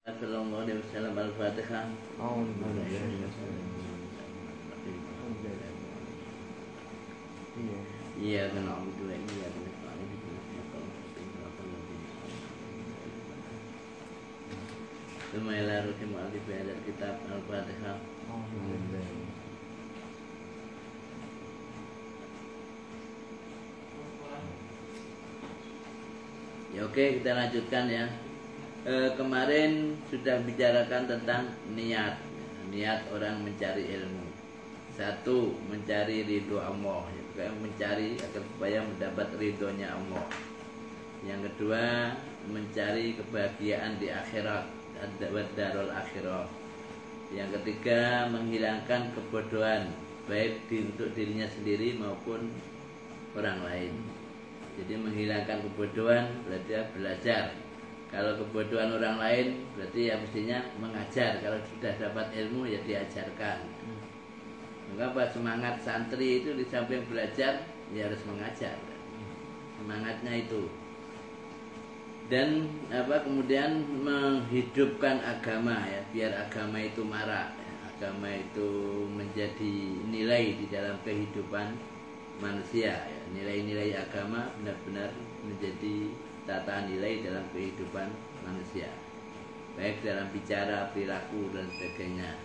Sallallahu alaihi wasallam al-Fatihah. Iya kan aku iya kan Lumayan rutin mu'alif belajar kitab Al-Fatihah. Ya oke, kita lanjutkan ya. Kemarin sudah bicarakan tentang niat orang mencari ilmu. Satu, mencari ridho Allah, mencari agar supaya mendapat ridhonya Allah. Yang kedua, mencari kebahagiaan di akhirat, darul akhirah. Yang ketiga, menghilangkan kebodohan baik untuk dirinya sendiri maupun orang lain. Jadi menghilangkan kebodohan berarti belajar. Kalau kebodohan orang lain berarti ya mestinya mengajar. Kalau sudah dapat ilmu ya diajarkan. Maka semangat santri itu di samping belajar ya harus mengajar. Semangatnya itu. Dan kemudian menghidupkan agama ya, biar agama itu marak ya. Agama itu menjadi nilai di dalam kehidupan manusia ya. Nilai-nilai agama benar-benar menjadi tata nilai dalam kehidupan manusia, baik dalam bicara, perilaku dan sebagainya.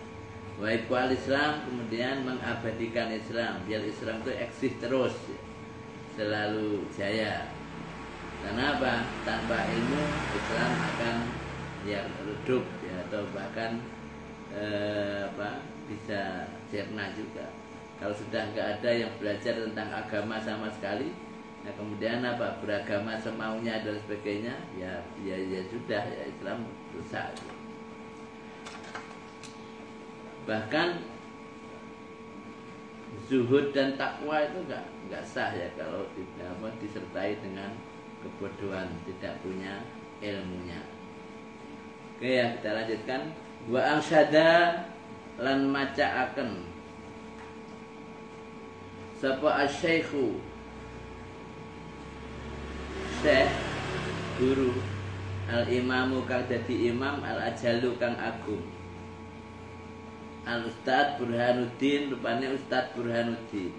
Baik kual Islam, kemudian mengabadikan Islam, biar Islam itu eksis terus ya. Selalu jaya. Karena apa? Tanpa ilmu Islam akan ya redup ya, atau bahkan bisa sirna juga. Kalau sudah nggak ada yang belajar tentang agama sama sekali, nah kemudian beragama semaunya dan sebagainya, ya sudah ya Islam rusak. Bahkan zuhud dan takwa itu nggak sah ya kalau tidak disertai dengan kebodohan, tidak punya ilmunya. Oke ya, kita lanjutkan. Wa angsyada lan macaaken sapa asy-syaikhu syekh guru al-imamu kang dadi imam al-ajalu kang agung al-ustad Burhanuddin, rupane Ustad Burhanuddin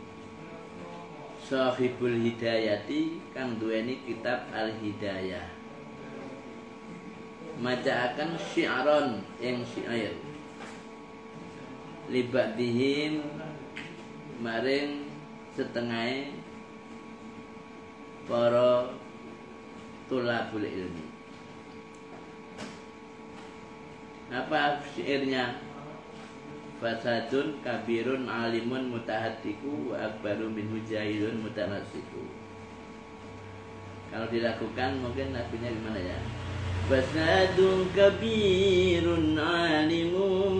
Shahibul Hidayati kang duweni kitab Al-Hidayah, macaaken syi'ron ing syair libadihim maring setengah para tulabul ilmi. Apa syairnya? Fasadun kabirun alimun mutahatiku wa akbaru minhu jahilun mutanassiku. Kalau dilakukan mungkin lagunya gimana ya? Fasadun kabirun alimun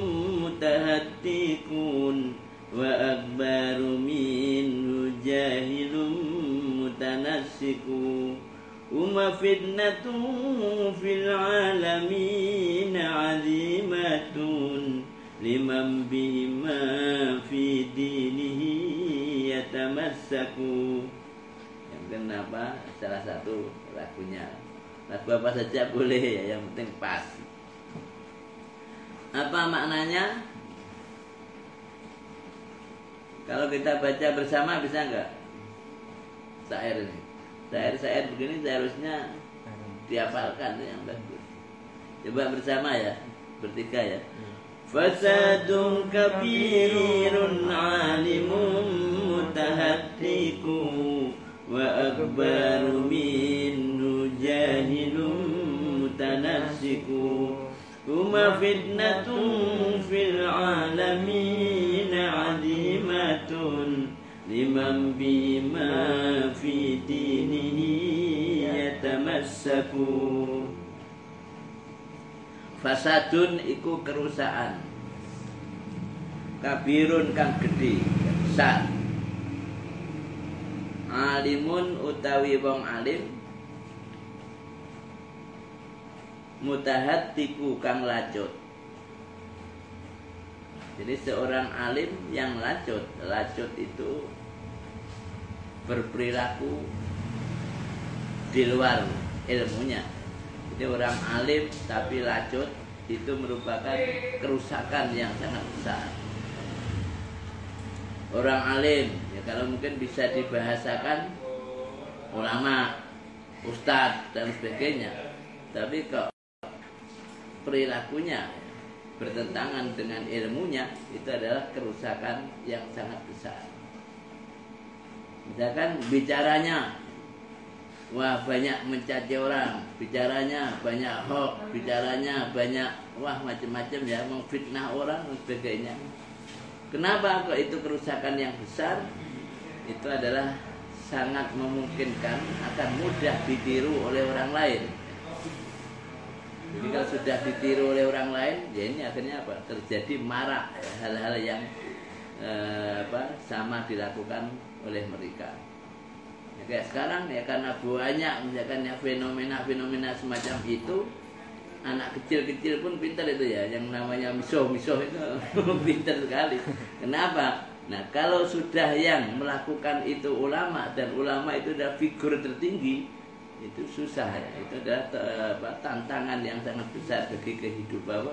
mutahatikun wa akbaru minhu jahilun mutanassiku. Uma fitnatun fil alamin azimatun liman bima fi dinihi yatamassaku. Yang kenapa salah satu lagunya, lagu apa saja boleh ya, yang penting pas. Apa maknanya? Kalau kita baca bersama bisa enggak? Syair ini, syair begini seharusnya dihafalkan yang bagus. Coba bersama ya, bertiga ya. Fasadun kabirun alimun mutahaddiku wa akbaru minhu jahilun mutanassiku. Huma fitnatun fil alamin azimatun liman bima fi dinihi yatamassaku. Fasadun iku kerusakan, kabirun kang gede, besar. Alimun utawi wong alim, mutahatiku kang lacut. Jadi seorang alim yang lacut itu berperilaku di luar ilmunya. Jadi orang alim tapi lacut itu merupakan kerusakan yang sangat besar. Orang alim, ya kalau mungkin bisa dibahasakan ulama, ustadz dan sebagainya. Tapi kalau perilakunya bertentangan dengan ilmunya, itu adalah kerusakan yang sangat besar. Misalkan bicaranya, wah banyak mencaci orang, bicaranya banyak hoax, bicaranya banyak wah macam-macam ya, memfitnah orang dan sebagainya. Kenapa kok itu kerusakan yang besar? Itu adalah sangat memungkinkan akan mudah ditiru oleh orang lain. Jadi kalau sudah ditiru oleh orang lain, ya ini akhirnya apa? Terjadi marak ya, hal-hal yang sama dilakukan oleh mereka. Ya, kayak sekarang ya karena banyak misalkan ya fenomena-fenomena semacam itu, anak kecil-kecil pun pintar itu ya, yang namanya misoh-misoh itu pintar sekali. Kenapa? Nah kalau sudah yang melakukan itu ulama, dan ulama itu adalah figur tertinggi, itu susah ya. Itu adalah tantangan yang sangat besar bagi kehidupan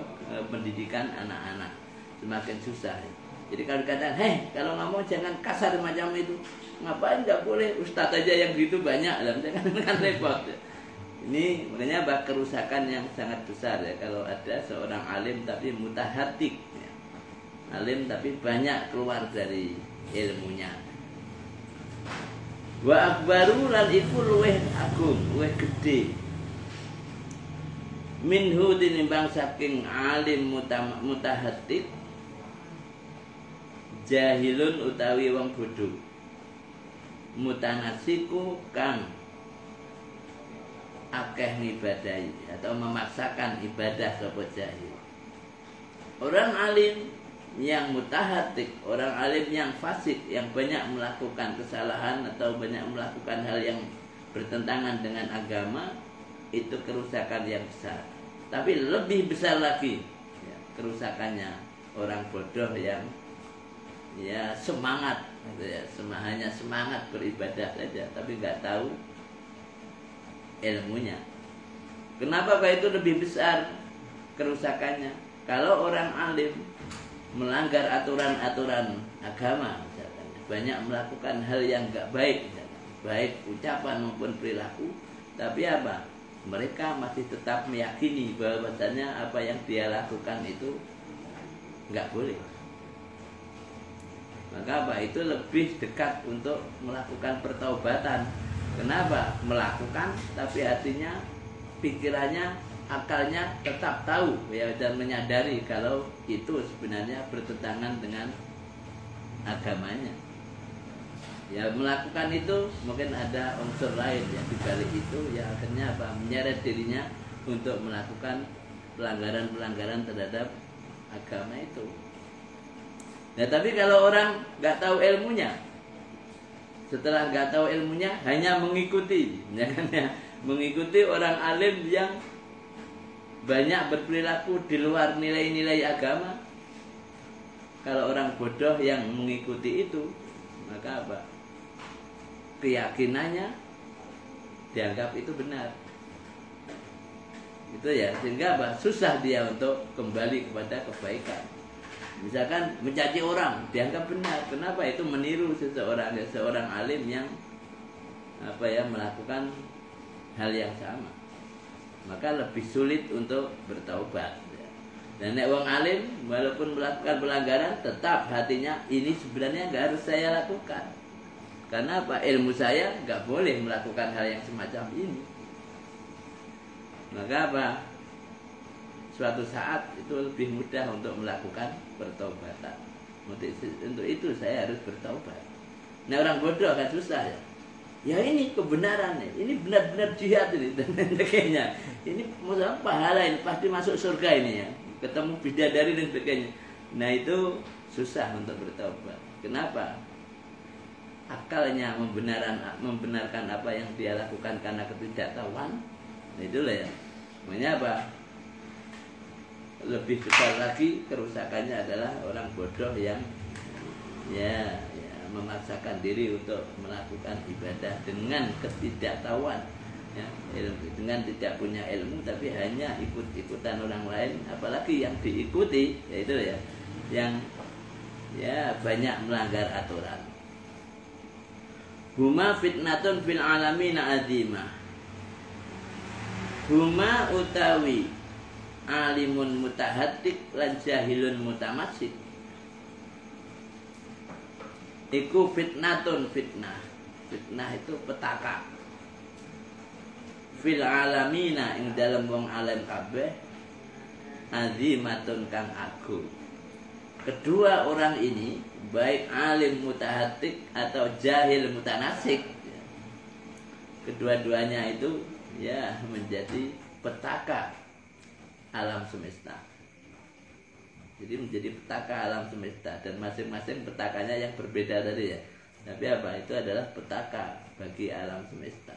pendidikan anak-anak, semakin susah ya. Jadi kalau dikatakan, kalau ngomong jangan kasar macam itu, ngapain nggak boleh? Ustadz aja yang gitu banyak, kan repot ya. Ini makanya kerusakan yang sangat besar ya kalau ada seorang alim tapi mutahatik ya. Alim tapi banyak keluar dari ilmunya. Wa akbaru lan iku luweh agung, luweh gede. Minhu tinimbang saking alim mutahatik, jahilun utawi wong bodho. Mutanasiku kang akeh ngibadahi atau memaksakan ibadah sapa jahil. Orang alim yang mutahatik, orang alim yang fasik, yang banyak melakukan kesalahan atau banyak melakukan hal yang bertentangan dengan agama, itu kerusakan yang besar. Tapi lebih besar lagi ya, kerusakannya orang bodoh yang ya semangat ya, hanya semangat beribadah saja tapi nggak tahu ilmunya. Kenapa Pak itu lebih besar kerusakannya? Kalau orang alim melanggar aturan-aturan agama misalkan, banyak melakukan hal yang enggak baik misalkan, baik ucapan maupun perilaku, tapi apa? Mereka masih tetap meyakini bahwasanya apa yang dia lakukan itu enggak boleh. Maka apa? Itu lebih dekat untuk melakukan pertaubatan. Kenapa? Melakukan tapi hatinya, pikirannya, akalnya tetap tahu ya, dan menyadari kalau itu sebenarnya bertentangan dengan agamanya. Ya melakukan itu mungkin ada unsur lain yang dibalik itu ya, akhirnya apa? Menyeret dirinya untuk melakukan pelanggaran-pelanggaran terhadap agama itu. Nah tapi kalau orang nggak tahu ilmunya, setelah nggak tahu ilmunya hanya mengikuti, ya kan ya, mengikuti orang alim yang banyak berperilaku di luar nilai-nilai agama. Kalau orang bodoh yang mengikuti itu, maka apa? Keyakinannya dianggap itu benar. Itu ya, sehingga apa? Susah dia untuk kembali kepada kebaikan. Misalkan mencaci orang dianggap benar. Kenapa? Itu meniru seorang alim yang melakukan hal yang sama. Maka lebih sulit untuk bertaubat. Dan nek wong alim walaupun melakukan pelanggaran, tetap hatinya ini sebenarnya nggak harus saya lakukan. Karena apa? Ilmu saya nggak boleh melakukan hal yang semacam ini. Maka apa? Suatu saat itu lebih mudah untuk melakukan pertaubatan. Untuk itu saya harus bertaubat. Nah orang bodoh kan susah ya. Ya ini kebenaran nih, ini benar-benar jihad ini dan sebagainya. Ini masalah pahala ini pasti masuk surga ini ya. Ketemu bidadari dan sebagainya. Nah itu susah untuk bertaubat. Kenapa? Akalnya membenarkan apa yang dia lakukan karena ketidaktahuan. Nah itulah ya. Makanya apa? Lebih besar lagi kerusakannya adalah orang bodoh yang memaksakan diri untuk melakukan ibadah dengan ketidaktahuan, ya, dengan tidak punya ilmu tapi hanya ikut-ikutan orang lain, apalagi yang diikuti yaitu ya yang ya banyak melanggar aturan. Huma fitnatun fil alamina azimah. Huma utawi alimun mutahadik lan jahilun mutamassik. Iku fitnatun fitnah. Fitnah itu petaka. Fil alamina ing dalam wong alam kabeh azimatun kang agung. Kedua orang ini baik alim mutahatik atau jahil mutanasik, kedua-duanya itu ya menjadi petaka alam semesta. Jadi menjadi petaka alam semesta, dan masing-masing petakanya yang berbeda tadi ya. Tapi apa? Itu adalah petaka bagi alam semesta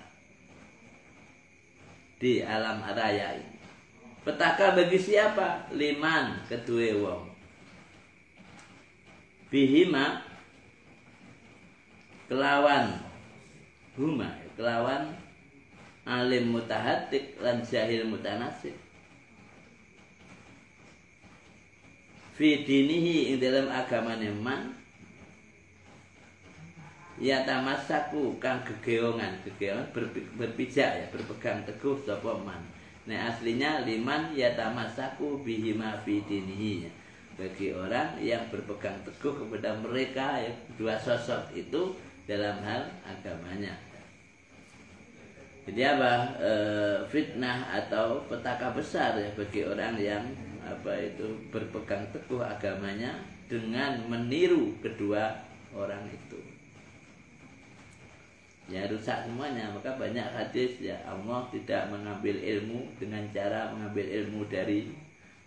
di alam raya ini. Petaka bagi siapa? Liman, kedua wong. Bihima, kelawan huma, kelawan alim mutahatik lan jahil mutanasik. Fi dinihi ing dalam agamane man ya tamasaku kang gegeongan berpijak ya, berpegang teguh sapa man. Nah aslinya liman ya tamasaku bihima fi dinihi ya. Bagi orang yang berpegang teguh kepada mereka ya, dua sosok itu dalam hal agamanya. Jadi apa? Fitnah atau petaka besar ya bagi orang yang berpegang teguh agamanya dengan meniru kedua orang itu. Ya rusak semuanya. Maka banyak hadis ya, Allah tidak mengambil ilmu dengan cara mengambil ilmu dari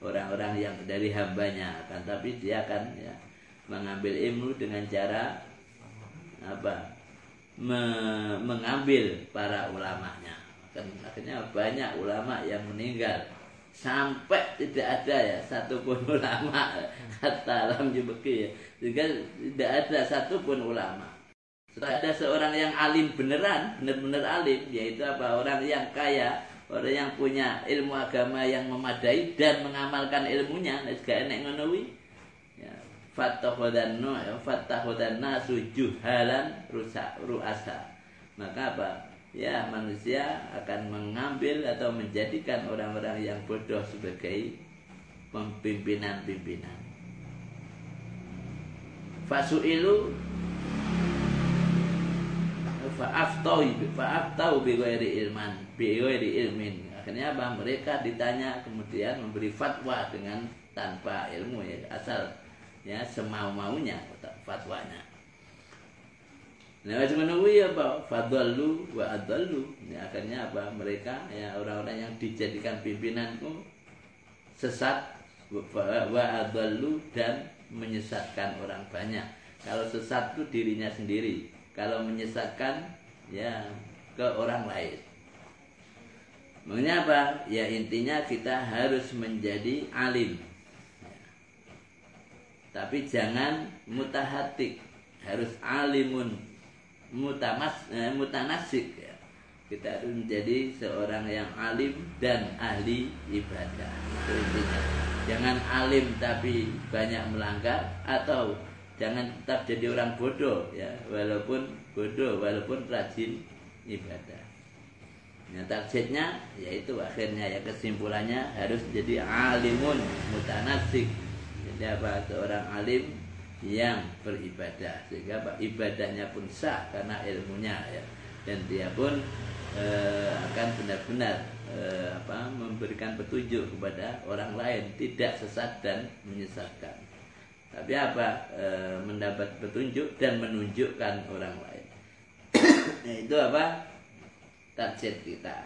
orang-orang yang dari hambanya, akan tapi dia akan ya mengambil ilmu dengan cara mengambil para ulamanya. Dan akhirnya banyak ulama yang meninggal sampai tidak ada ya satupun ulama kata alam jebeki ya, juga tidak ada satupun ulama. Setelah ada seorang yang alim beneran, benar-benar alim, yaitu orang yang kaya, orang yang punya ilmu agama yang memadai dan mengamalkan ilmunya, gak enek ngono wi. Ya, fattakhadhan nasu juhalan ru'asa. Maka ya manusia akan mengambil atau menjadikan orang-orang yang bodoh sebagai pimpinan-pimpinan. Fasu'ilu fa'aftau bi ghairi ilmin. Akhirnya mereka ditanya kemudian memberi fatwa dengan tanpa ilmu ya, asal ya semau-maunya fatwanya. Nah, menunggu ya fadallu wa adallu. Ya, akhirnya mereka ya orang-orang yang dijadikan pimpinanku sesat wa adallu dan menyesatkan orang banyak. Kalau sesat itu dirinya sendiri, kalau menyesatkan ya ke orang lain. Makanya ya intinya kita harus menjadi alim. Tapi jangan mutahatik, harus alimun mutanasik ya. Kita harus menjadi seorang yang alim dan ahli ibadah. Itu intinya. Jangan alim tapi banyak melanggar, atau jangan tetap jadi orang bodoh ya, walaupun rajin ibadah. Nah, targetnya yaitu akhirnya ya kesimpulannya harus jadi alimun mutanasik. Jadi seorang alim yang beribadah sehingga ibadahnya pun sah karena ilmunya ya, dan dia pun akan benar-benar memberikan petunjuk kepada orang lain, tidak sesat dan menyesatkan, tapi mendapat petunjuk dan menunjukkan orang lain. Nah, itu target kita.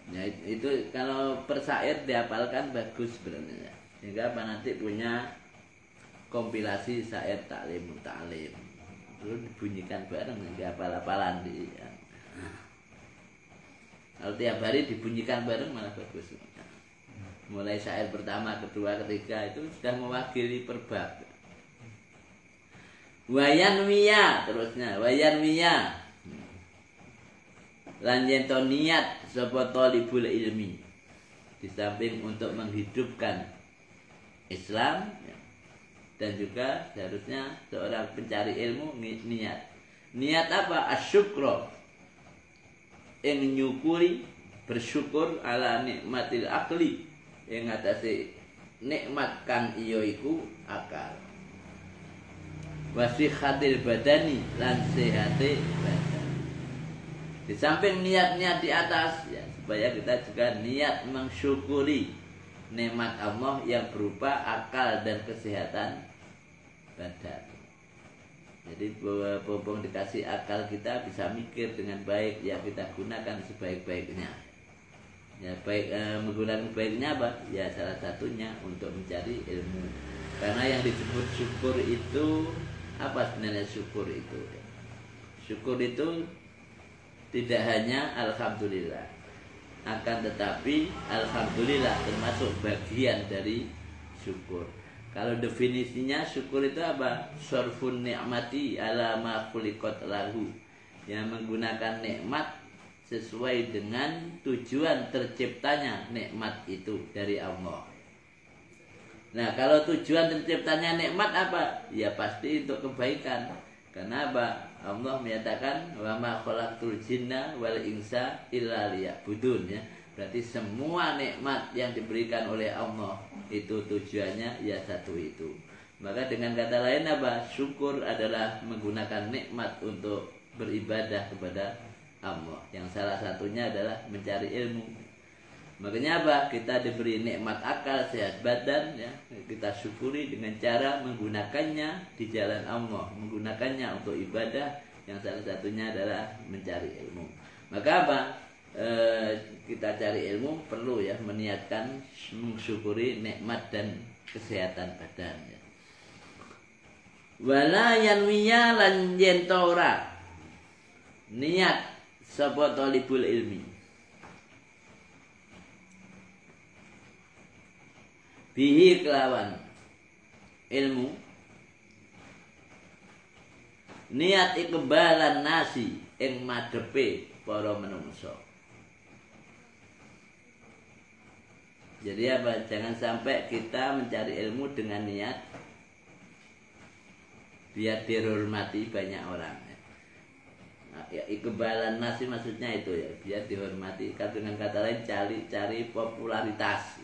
Nah, itu kalau persyair dihafalkan bagus sebenarnya, sehingga nanti punya kompilasi syair taklim muta'alim, lalu dibunyikan bareng, nggak hafal-hafalan di ya. Kalau tiap hari dibunyikan bareng malah bagus. Mulai syair pertama, kedua, ketiga itu sudah mewakili perbab. Wayan miya, terusnya wayan miya. lan yen to niat sapa talibul ilmi di samping untuk menghidupkan Islam ya, dan juga seharusnya seorang pencari ilmu niat apa? Asyukra, ing nyukuri bersyukur ala nikmatil akli, ing atase nikmat kang iya iku akal, wasihatil badani lan sehate badan. Di samping niat-niat di atas ya, supaya kita juga niat mensyukuri nikmat Allah yang berupa akal dan kesehatan badan. Jadi berhubung dikasih akal, kita bisa mikir dengan baik, ya kita gunakan sebaik-baiknya. Ya baik, menggunakan baiknya apa? Ya salah satunya untuk mencari ilmu. Karena yang disebut syukur itu apa sebenarnya syukur itu? Syukur itu tidak hanya alhamdulillah, akan tetapi alhamdulillah termasuk bagian dari syukur. Kalau definisinya syukur itu apa? Syarfun ni'mati ala ma khuliqat lahu, yang menggunakan nikmat sesuai dengan tujuan terciptanya nikmat itu dari Allah. Nah, kalau tujuan terciptanya nikmat apa? Ya pasti untuk kebaikan. Karena apa? Allah menyatakan wa ma khalaqtul jinna wal insa illa liya'budun ya. Berarti semua nikmat yang diberikan oleh Allah itu tujuannya ya satu itu. Maka dengan kata lain apa? Syukur adalah menggunakan nikmat untuk beribadah kepada Allah. Yang salah satunya adalah mencari ilmu. Makanya apa? Kita diberi nikmat akal, sehat badan ya. Kita syukuri dengan cara menggunakannya di jalan Allah, menggunakannya untuk ibadah, yang salah satunya adalah mencari ilmu. Maka apa? Kita cari ilmu perlu ya meniatkan mensyukuri nikmat dan kesehatan badan ya. Wala yanwiya lan yentora niat sapa talibul ilmi bihi kelawan ilmu niat ikbalan nasi ing madhepe para manungsa. Jadi apa? Jangan sampai kita mencari ilmu dengan niat biar dihormati banyak orang. Ya, ikbalan nasi maksudnya itu ya, biar dihormati. Dengan kata lain cari popularitas.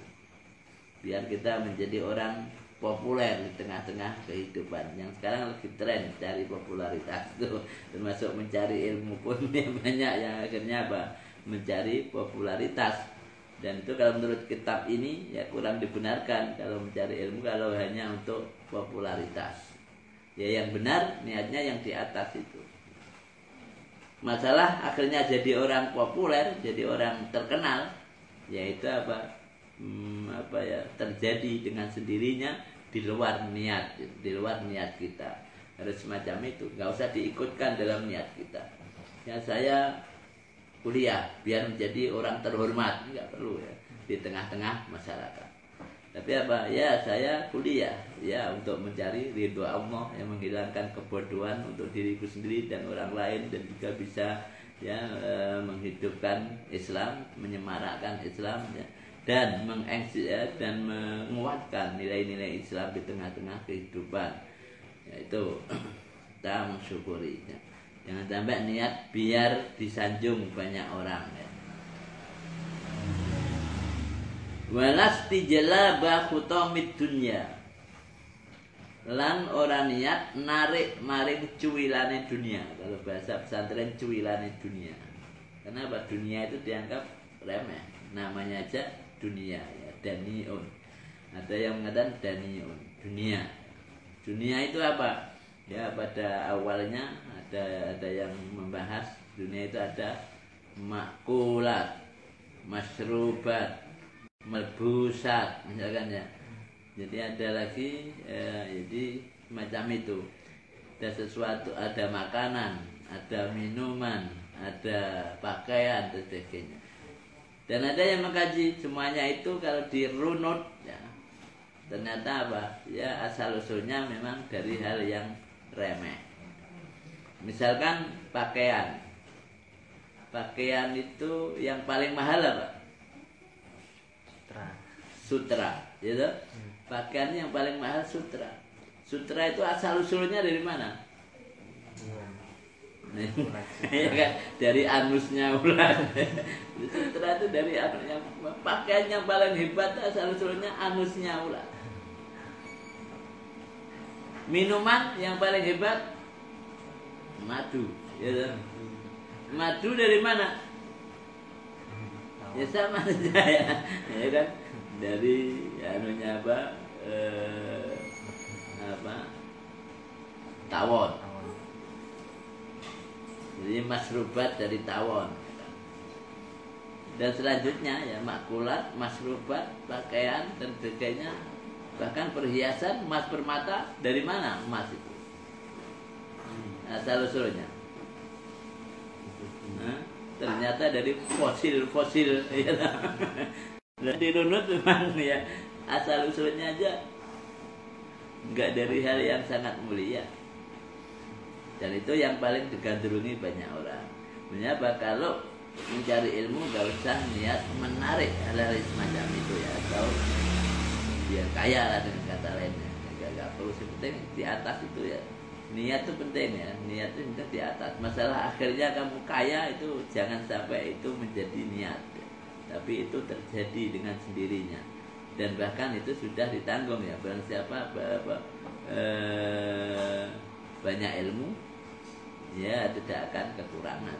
Biar kita menjadi orang populer di tengah-tengah kehidupan. Yang sekarang lagi tren cari popularitas itu, termasuk mencari ilmu pun banyak yang akhirnya apa? Mencari popularitas. Dan itu kalau menurut kitab ini ya kurang dibenarkan kalau mencari ilmu kalau hanya untuk popularitas. Ya yang benar niatnya yang di atas itu. Masalah akhirnya jadi orang populer, jadi orang terkenal, yaitu apa? Terjadi dengan sendirinya di luar niat kita. Harus semacam itu, nggak usah diikutkan dalam niat kita. Ya saya kuliah biar menjadi orang terhormat, nggak perlu ya di tengah-tengah masyarakat. Tapi apa? Ya saya kuliah ya untuk mencari ridho Allah yang menghilangkan kebodohan untuk diriku sendiri dan orang lain, dan juga bisa ya menghidupkan Islam, menyemarakkan Islam ya, dan dan menguatkan nilai-nilai Islam di tengah-tengah kehidupan. Yaitu kita mensyukuri ya. Jangan sampai niat biar disanjung banyak orang ya. Walasti jalaba khutamid dunya, lan orang niat narik maring cuwilane dunia. Kalau bahasa pesantren cuwilane dunia. Kenapa? Dunia itu dianggap remeh, namanya aja dunia ya, daniun. Ada yang mengatakan daniun, dunia. Dunia itu apa? Ya pada awalnya ada yang membahas dunia itu ada makulat, masyrubat, melbusat misalkan ya. Jadi ada lagi jadi macam itu. Ada sesuatu, ada makanan, ada minuman, ada pakaian dan sebagainya. Dan ada yang mengkaji semuanya itu kalau dirunut ya, ternyata apa? Ya asal usulnya memang dari hal yang remeh. Misalkan pakaian. pakaian itu yang paling mahal apa? Sutra, gitu. Pakaian yang paling mahal sutra. Sutra itu asal usulnya dari mana? Ya kan? Dari anusnya ular. Sutra itu dari anusnya. Pakaian yang paling hebat asal usulnya anusnya ular. Minuman yang paling hebat madu, gitu. Madu dari mana? Ya sama saja ya kan? Dari anunya apa? Tawon. Jadi masrubat dari tawon. Dan selanjutnya ya makulat, masrubat, pakaian dan sebagainya. Bahkan perhiasan emas permata dari mana emas itu? Asal usulnya. Ternyata dari fosil-fosil ya. Dirunut memang ya asal usulnya aja enggak dari hal yang sangat mulia. Dan itu yang paling digandrungi banyak orang. Mengapa? Kalau mencari ilmu gak usah niat menarik hal-hal semacam itu ya, atau biar kaya lah dengan kata lainnya. Gak perlu, penting di atas itu ya. Niat itu penting ya, niat itu penting di atas. Masalah akhirnya kamu kaya itu jangan sampai itu menjadi niat ya. Tapi itu terjadi dengan sendirinya. Dan bahkan itu sudah ditanggung ya. Barang siapa banyak ilmu, ya tidak akan kekurangan.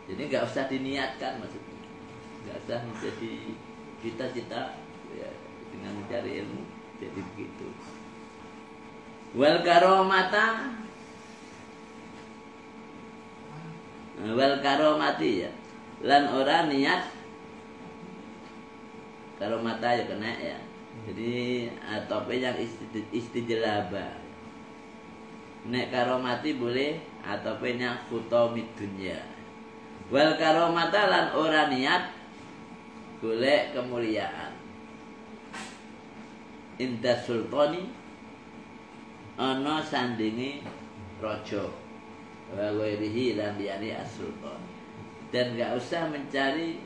Jadi nggak usah diniatkan maksudnya, nggak usah menjadi cita-cita ya, dengan mencari ilmu jadi begitu. Wal karomata, wal karomati ya, lan orang niat karomata ya kena ya. Jadi atopnya yang istijlaba. Nek karomati boleh atau penya futomid dunya. Wal karomata lan ora niat golek kemuliaan. Inda sultani ana sandingi raja. Wa ghairihi lan liyane as-sultan. Dan enggak usah mencari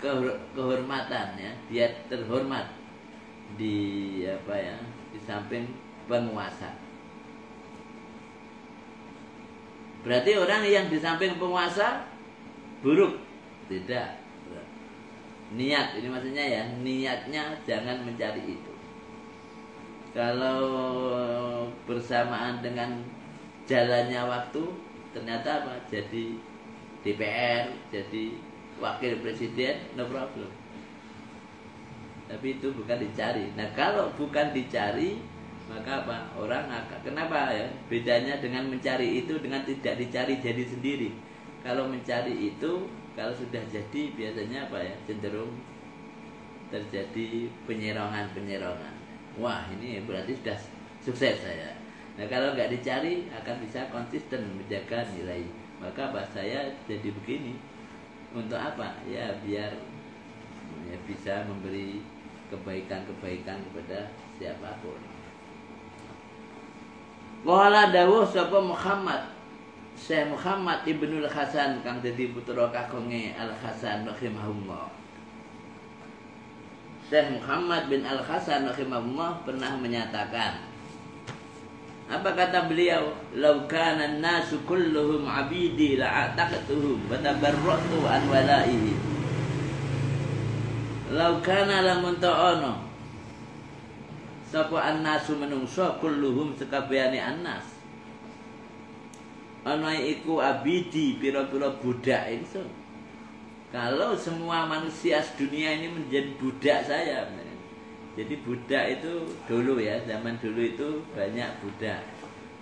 kehormatan ya. Dia terhormat di apa ya? Di samping penguasa. Berarti orang yang di samping penguasa buruk? Tidak. Niat ini maksudnya ya, niatnya jangan mencari itu. Kalau bersamaan dengan jalannya waktu, ternyata apa? Jadi DPR, jadi wakil presiden, no problem. Tapi itu bukan dicari. Nah kalau bukan dicari, maka apa? Orang akan, kenapa ya? Bedanya dengan mencari itu dengan tidak dicari jadi sendiri. Kalau mencari itu, kalau sudah jadi biasanya apa ya? Cenderung terjadi penyerongan-penyerongan. Wah ini berarti sudah sukses saya. Nah kalau nggak dicari akan bisa konsisten menjaga nilai. Maka apa? Saya jadi begini. Untuk apa? Ya biar ya, bisa memberi kebaikan-kebaikan kepada siapapun. Wala dawuh sapa Muhammad Syekh Muhammad Ibnul Hasan kang dadi putra kagunge Al Hasan rahimahullah. Syekh Muhammad bin Al Hasan rahimahullah pernah menyatakan, apa kata beliau? Lau kana an-nasu kulluhum 'abidi la'ataqtuhum wa tabarra'tu an wala'ihi. Lau kana lamun ta'ana sapa annasu menungso kulluhum sekabehane annas. Ana iku abidi pira-pira budak ingsun. Kalau semua manusia dunia ini menjadi budak saya. Jadi budak itu dulu ya, zaman dulu itu banyak budak.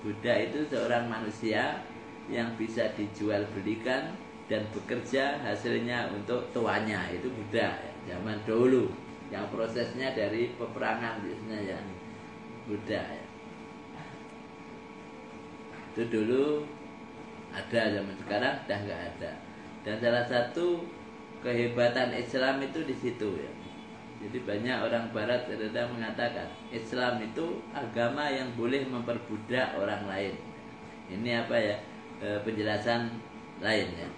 Budak itu seorang manusia yang bisa dijual belikan dan bekerja hasilnya untuk tuannya, itu budak ya, zaman dulu. Yang prosesnya dari peperangan biasanya ya budak ya. Itu dulu ada, zaman sekarang sudah nggak ada. Dan salah satu kehebatan Islam itu di situ ya. Jadi banyak orang Barat ternyata mengatakan Islam itu agama yang boleh memperbudak orang lain. Ini apa ya? Penjelasan lain ya.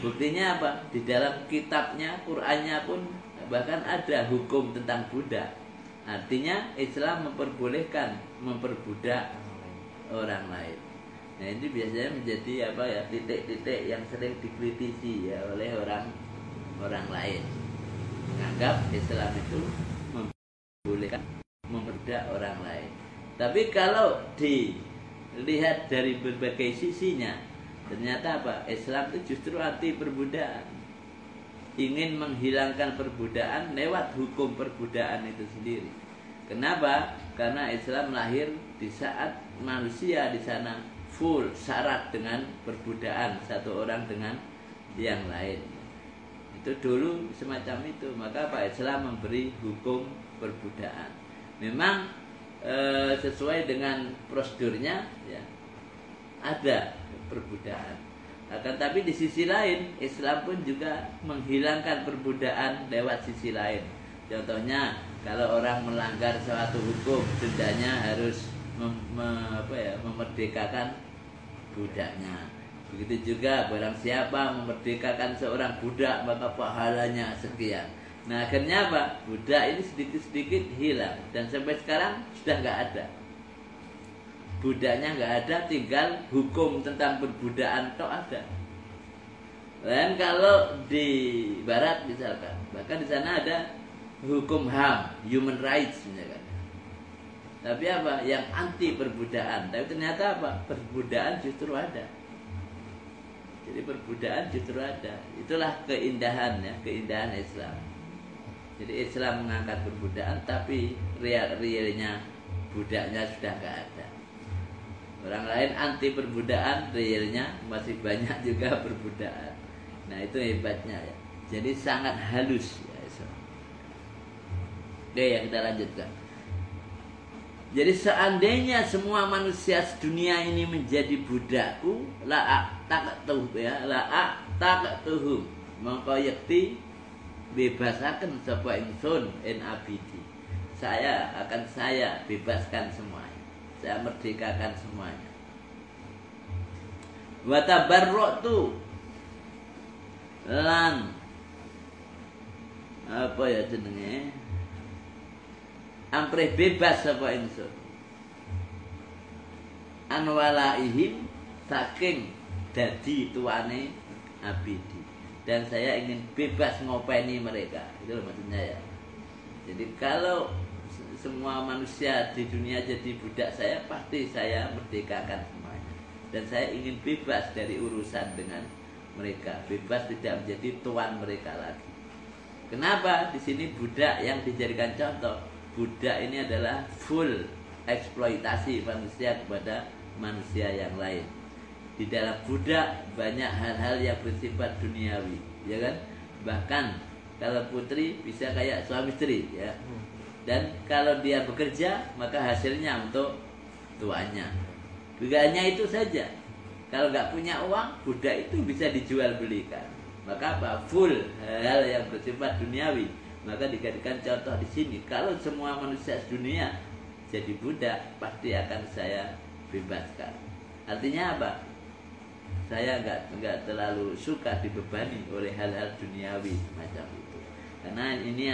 Buktinya apa? Di dalam kitabnya, Qur'annya pun bahkan ada hukum tentang budak. Artinya Islam memperbolehkan memperbudak orang lain. Nah ini biasanya menjadi apa ya, titik-titik yang sering dikritisi ya oleh orang lain. Menganggap Islam itu membolehkan memperbudak orang lain. Tapi kalau dilihat dari berbagai sisinya, ternyata apa? Islam itu justru anti perbudakan. Ingin menghilangkan perbudakan lewat hukum perbudakan itu sendiri. Kenapa? Karena Islam lahir di saat manusia di sana full syarat dengan perbudakan satu orang dengan yang lain. Itu dulu semacam itu. Maka Pak Islam memberi hukum perbudakan. Memang sesuai dengan prosedurnya ya, ada perbudakan. Akan tapi di sisi lain Islam pun juga menghilangkan perbudakan lewat sisi lain. Contohnya kalau orang melanggar suatu hukum, dendanya harus memerdekakan budaknya. Begitu juga barang siapa memerdekakan seorang budak maka pahalanya sekian. Nah akhirnya apa? Budak ini sedikit-sedikit hilang dan sampai sekarang sudah nggak ada. Budaknya nggak ada, tinggal hukum tentang perbudakan tok ada. Dan kalau di Barat misalkan, bahkan di sana ada hukum HAM, human rights misalkan. Tapi apa? Yang anti perbudakan. Tapi ternyata apa? Perbudakan justru ada. Jadi perbudakan justru ada. Itulah keindahan ya, keindahan Islam. Jadi Islam mengangkat perbudakan, tapi realnya budaknya sudah nggak ada. Orang lain anti perbudakan, realnya masih banyak juga perbudakan. Nah itu hebatnya ya. Jadi sangat halus ya Islam. Oke ya, kita lanjutkan. Jadi seandainya semua manusia sedunia ini menjadi budakku, la taqtuh ya, la taqtuhum, mongko yakti bebasaken sapa ingsun en abidi. Saya bebaskan semuanya. Saya merdekakan semuanya. Wa tabarra'tu lan apa ya jenenge? Ampreh bebas sapa ingsun. Anwalaihim saking dadi tuane abidi. Dan saya ingin bebas ngopeni mereka. Itu maksudnya ya. Jadi kalau semua manusia di dunia jadi budak saya, pasti saya merdekakan semuanya. Dan saya ingin bebas dari urusan dengan mereka, bebas tidak menjadi tuan mereka lagi. Kenapa? Di sini budak yang dijadikan contoh. Budak ini adalah full eksploitasi manusia kepada manusia yang lain. Di dalam budak banyak hal-hal yang bersifat duniawi, ya kan? Bahkan kalau putri bisa kayak suami istri, ya. Dan kalau dia bekerja maka hasilnya untuk tuannya. Bukan hanya itu saja. Kalau nggak punya uang, budak itu bisa dijual belikan. Maka apa? Full hal yang bersifat duniawi. Maka dijadikan contoh di sini. Kalau semua manusia dunia jadi budak, pasti akan saya bebaskan. Artinya apa? Saya nggak terlalu suka dibebani oleh hal-hal duniawi macam itu. Karena ini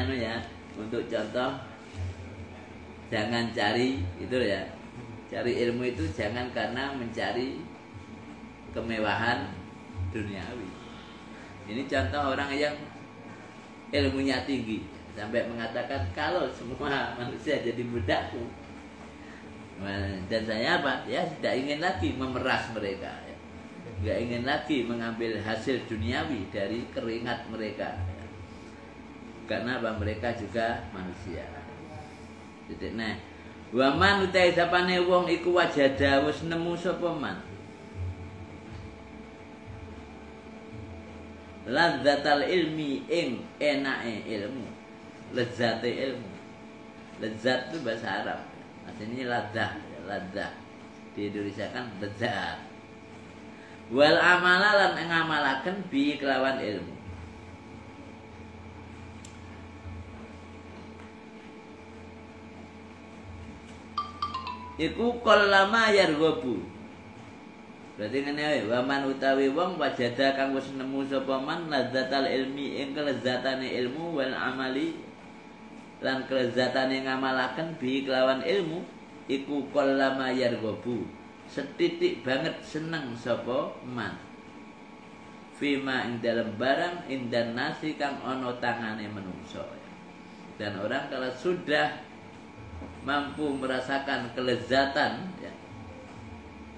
untuk contoh, jangan cari itu ya. Cari ilmu itu jangan karena mencari kemewahan duniawi. Ini contoh orang yang ilmunya tinggi sampai mengatakan kalau semua manusia jadi budakku, dan saya apa? Ya tidak ingin lagi memeras mereka, ya. Tidak ingin lagi mengambil hasil duniawi dari keringat mereka, ya. Karena apa? Mereka juga manusia. Jadi nah, waman utai sapane wong iku wajada wis nemu sapa man ladzatal ilmi ing enake ilmu, lezate ilmu. Lezat itu bahasa Arab, aslinya ladzah, ladzah. Di Indonesia kan lezat. Wal amala lan ngamalaken bi kelawan ilmu. Iku kollama yarghabu. Berarti ngene wae, waman utawi wong wajada kang wis nemu sapa man lazzatal ilmi ing kelezatane ilmu wal amali lan kelezatane ngamalaken bi kelawan ilmu iku qallama yarghabu. Setitik banget seneng sapa man. Fima ing dalam barang indan nasi kang ana tangane menungso. Dan orang kalau sudah mampu merasakan kelezatan ya,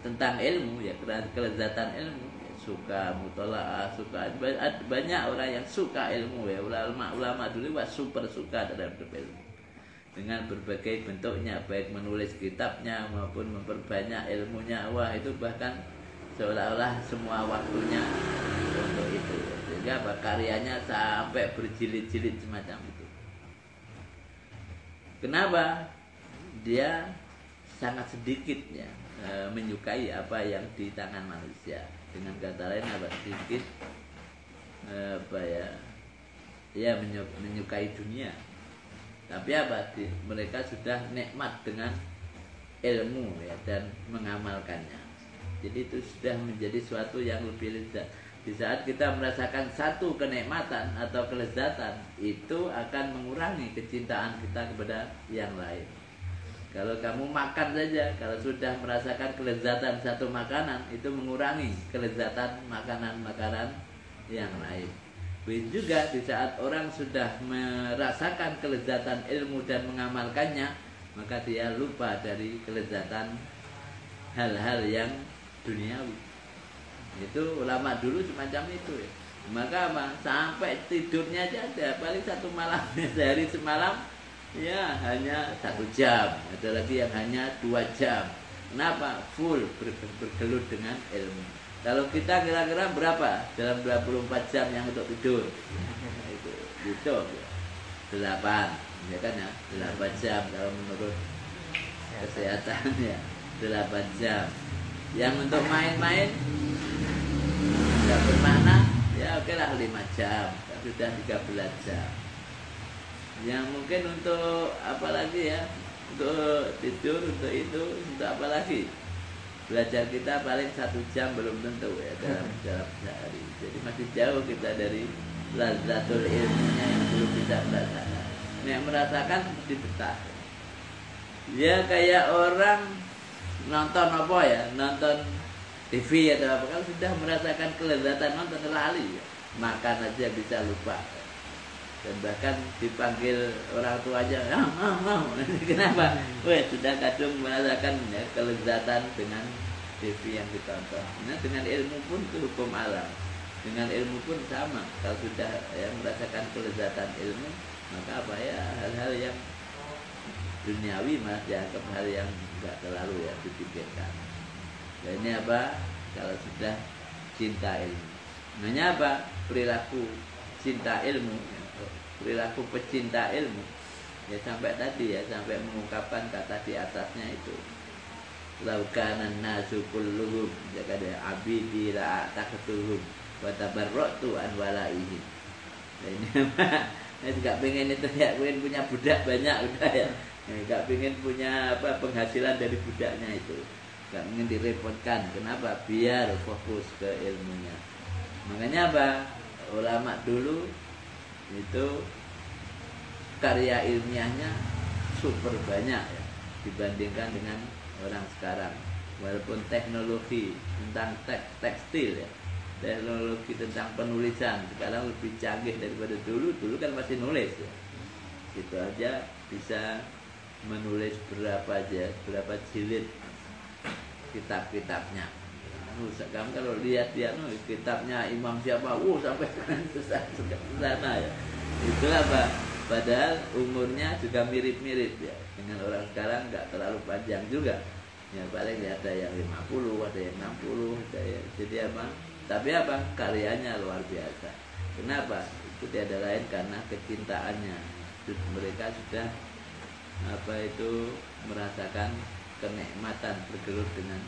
tentang ilmu ya, kelezatan ilmu ya, suka mutolaah, suka banyak orang yang suka ilmu ya, ulama dulu wah super suka terhadap ilmu dengan berbagai bentuknya, baik menulis kitabnya maupun memperbanyak ilmunya. Wah itu bahkan seolah-olah semua waktunya untuk itu, sehingga karyanya sampai berjilid-jilid semacam itu. Kenapa? Dia sangat sedikit ya menyukai apa yang di tangan manusia. Dengan kata lain apa? Sedikit menyukai dunia. Tapi apa? Mereka sudah nikmat dengan ilmu ya, dan mengamalkannya. Jadi itu sudah menjadi suatu yang lebih lezat. Di saat kita merasakan satu kenikmatan atau kelezatan, itu akan mengurangi kecintaan kita kepada yang lain. Kalau kamu makan saja, kalau sudah merasakan kelezatan satu makanan, itu mengurangi kelezatan makanan-makanan yang lain. Begitu juga di saat orang sudah merasakan kelezatan ilmu dan mengamalkannya, maka dia lupa dari kelezatan hal-hal yang duniawi. Itu ulama dulu semacam itu ya. Maka apa? Sampai tidurnya aja ada paling satu malam, sehari semalam ya hanya 1 jam, ada lagi yang hanya 2 jam. Kenapa? Full bergelut dengan ilmu. Kalau kita kira-kira berapa dalam 24 jam yang untuk tidur? Itu 8, ya kan ya, 8 jam kalau menurut kesehatan ya, 8 jam. Yang untuk main-main tidak bermakna, ya oke lah 5 jam, sudah 13 jam. Yang mungkin untuk apa lagi ya, untuk tidur, untuk itu, untuk apa lagi? Belajar kita paling 1 jam belum tentu ya dalam sehari. Jadi masih jauh kita dari lazzatul ilmunya yang belum bisa merasakan. Yang merasakan seperti betah. Ya kayak orang nonton apa ya, nonton TV atau apa, kan sudah merasakan kelezatan nonton lali ya. Makan aja bisa lupa. Dan bahkan dipanggil orang tuanya, kenapa? Wah sudah kadung merasakan ya, kelezatan dengan TV yang ditonton. Nah, dengan ilmu pun itu hukum alam. Dengan ilmu pun sama. Kalau sudah ya merasakan kelezatan ilmu, maka apa ya, hal-hal yang duniawi malah dianggap hal yang enggak terlalu ya dipikirkan. Dan ini apa? Kalau sudah cinta ilmu. Namanya apa? Perilaku cinta ilmu, perilaku pecinta ilmu. Ya sampai tadi ya, sampai mengungkapkan kata di atasnya itu. Laukanan nasu kulluhum, jaga dia abidi la taqtuhum wa tabarratu an walaihi. Nah, ini apa? Saya juga pengen itu ya, pengen punya budak banyak udah ya. Gak pengen punya apa penghasilan dari budaknya itu, gak ingin direpotkan. Kenapa? Biar fokus ke ilmunya. Makanya apa? Ulama dulu itu karya ilmiahnya super banyak ya, dibandingkan dengan orang sekarang. Walaupun teknologi tentang tekstil ya, teknologi tentang penulisan sekarang lebih canggih daripada dulu. Dulu kan masih nulis ya, gitu aja bisa menulis berapa jilid kitab-kitabnya. Kamu kalau lihat dia kitabnya imam siapa, sampai sana ya. Itulah apa? Padahal umurnya juga mirip-mirip ya dengan orang sekarang, nggak terlalu panjang juga. Ya paling ada yang 50, ada yang 60, ada yang, jadi apa? Tapi apa? Karyanya luar biasa. Kenapa? Itu tiada lain karena kecintaannya. Mereka sudah apa itu merasakan kenikmatan bergelut dengan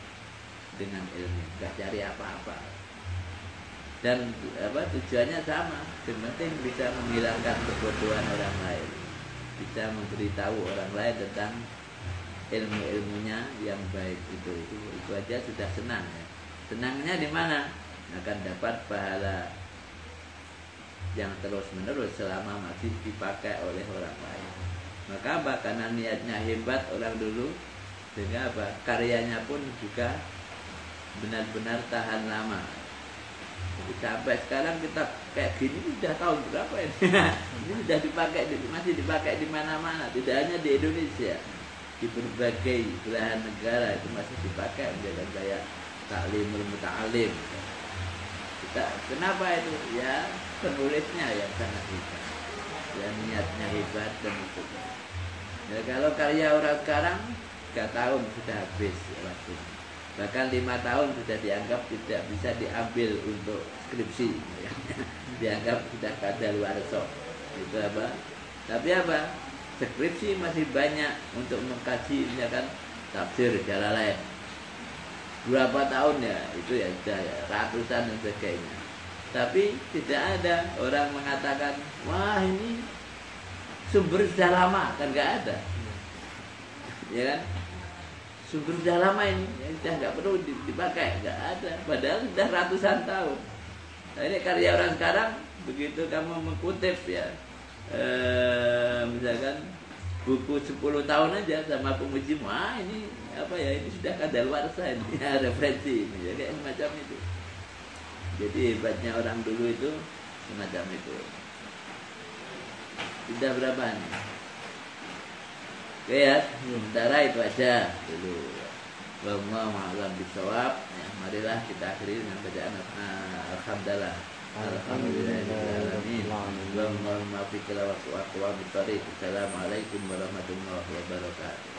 ilmu, nggak cari apa-apa. Dan apa tujuannya sama, yang penting bisa menghilangkan kebodohan orang lain, bisa memberitahu orang lain tentang ilmu-ilmunya yang baik. Itu aja sudah senang ya. Senangnya di mana? Akan dapat pahala yang terus menerus selama masih dipakai oleh orang lain. Maka apa? Karena niatnya hebat orang dulu, sehingga apa? Karyanya pun juga benar-benar tahan lama. Jadi sampai sekarang kita kayak gini sudah tahun berapa ini? Ini sudah dipakai, masih dipakai di mana-mana. Tidak hanya di Indonesia, di berbagai belahan negara itu masih dipakai menjadi gaya taklimul muta'alim. Kenapa itu? Ya penulisnya yang sangat hebat, ya niatnya hebat dan itu. Ya, kalau karya orang sekarang 3 tahun sudah habis waktu, bahkan 5 tahun sudah dianggap tidak bisa diambil untuk skripsi, ya. Dianggap sudah kadaluarsa. Itu apa? Tapi apa? Skripsi masih banyak untuk mengkaji, misalkan tafsir Jalalain. Berapa tahun ya? Itu ya sudah ya, ratusan dan sebagainya. Tapi tidak ada orang mengatakan, wah ini sumber sudah lama, kan nggak ada. Ya kan? Sumber sudah lama ini, ya sudah nggak perlu dipakai, nggak ada. Padahal sudah ratusan tahun. Nah, ini karya orang sekarang, begitu kamu mengutip ya, misalkan buku 10 tahun aja sama penguji, wah ini apa ya, ini sudah kadaluarsa ini, ya, referensi ini, ya kayak semacam itu. Jadi hebatnya orang dulu itu semacam itu. Sudah berapa nih? Oke ya, sementara itu aja dulu. Wallahu a'lam bishawab. Ya, marilah kita akhiri dengan bacaan alhamdulillah. Alhamdulillahirabbil alamin. Allahumma fiqil wa aqwa bi tariq. Assalamualaikum warahmatullahi wabarakatuh.